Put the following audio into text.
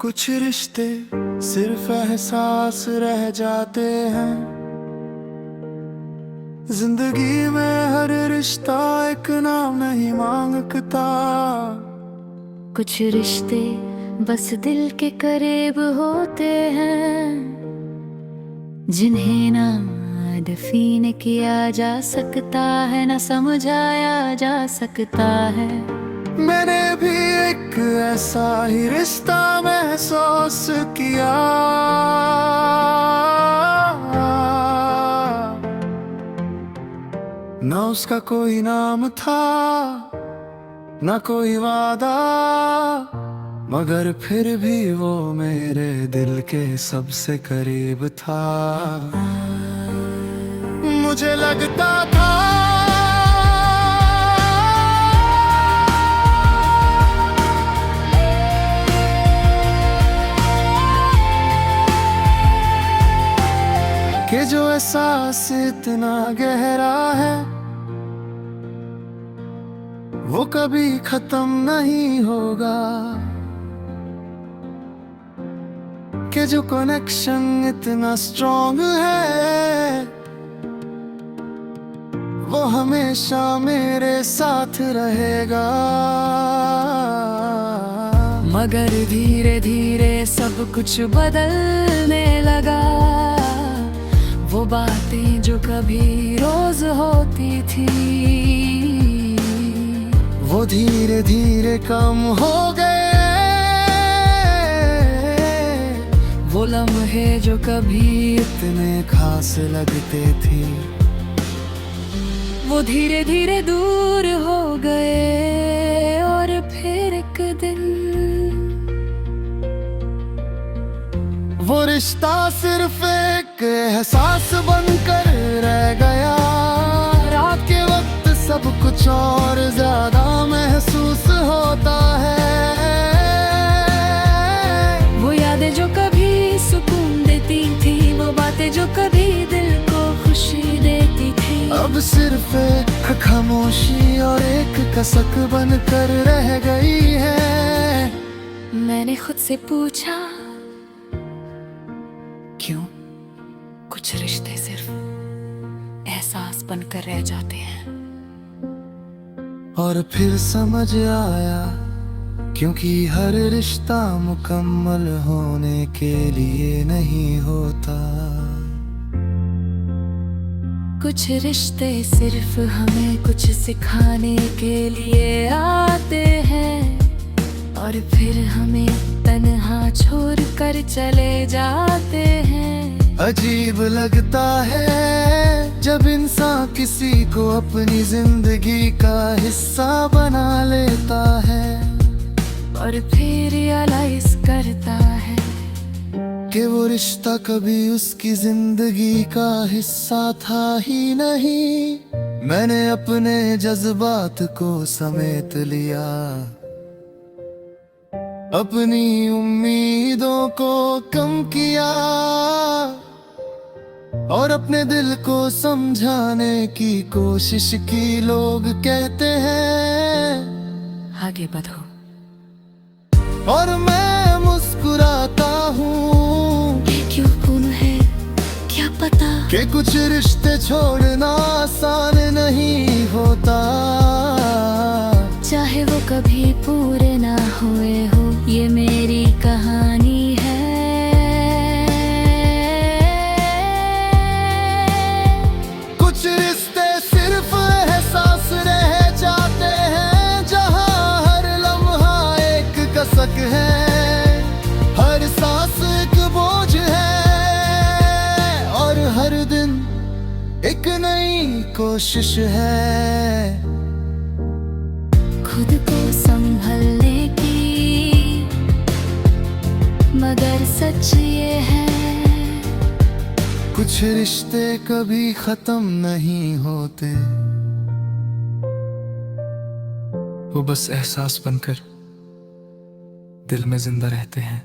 कुछ रिश्ते सिर्फ एहसास रह जाते हैं। जिंदगी में हर रिश्ता एक नाम नहीं मांगता। कुछ रिश्ते बस दिल के करीब होते हैं, जिन्हें ना दफीन किया जा सकता है, ना समझाया जा सकता है। मैंने भी एक ऐसा ही रिश्ता महसूस किया। ना उसका कोई नाम था, ना कोई वादा, मगर फिर भी वो मेरे दिल के सबसे करीब था। मुझे लगता था कि जो एहसास इतना गहरा है वो कभी खत्म नहीं होगा, कि जो कनेक्शन इतना स्ट्रॉन्ग है वो हमेशा मेरे साथ रहेगा। मगर धीरे धीरे सब कुछ बदलने लगा। वो बातें जो कभी रोज होती थी, वो धीरे धीरे कम हो गए। वो लम्हे जो कभी इतने खास लगते थे वो धीरे धीरे दूर हो गए। और फिर एक दिन वो रिश्ता सिर्फ एक एहसास बनकर रह गया। रात के वक्त सब कुछ और ज्यादा महसूस होता है। वो यादें जो कभी सुकून देती थी, वो बातें जो कभी दिल को खुशी देती थी, अब सिर्फ एक खामोशी और एक कसक बनकर रह गई है। मैंने खुद से पूछा, क्यों कुछ रिश्ते सिर्फ एहसास बनकर रह जाते हैं? और फिर समझ आया, क्योंकि हर रिश्ता मुकम्मल होने के लिए नहीं होता। कुछ रिश्ते सिर्फ हमें कुछ सिखाने के लिए आते हैं, और फिर हमें तन्हा छोड़ कर चले जाते हैं। अजीब लगता है जब इंसान किसी को अपनी जिंदगी का हिस्सा बना लेता है, और फिर रियलाइज करता है कि वो रिश्ता कभी उसकी जिंदगी का हिस्सा था ही नहीं। मैंने अपने जज्बात को समेट लिया, अपनी उम्मीदों को कम किया, और अपने दिल को समझाने की कोशिश की। लोग कहते हैं आगे बढ़ो, और मैं मुस्कुराता हूँ। क्यों कौन है क्या पता, कि कुछ रिश्ते छोड़ना आसान नहीं होता। चाहे वो कभी पूरे ना हुए हो, ये मेरी कहानी है। कुछ रिश्ते सिर्फ एहसास रह जाते हैं, जहाँ हर लम्हा एक कसक है, हर सांस एक बोझ है, और हर दिन एक नई कोशिश है खुद को संभलने की। मगर सच ये है, कुछ रिश्ते कभी खत्म नहीं होते, वो बस एहसास बनकर दिल में जिंदा रहते हैं।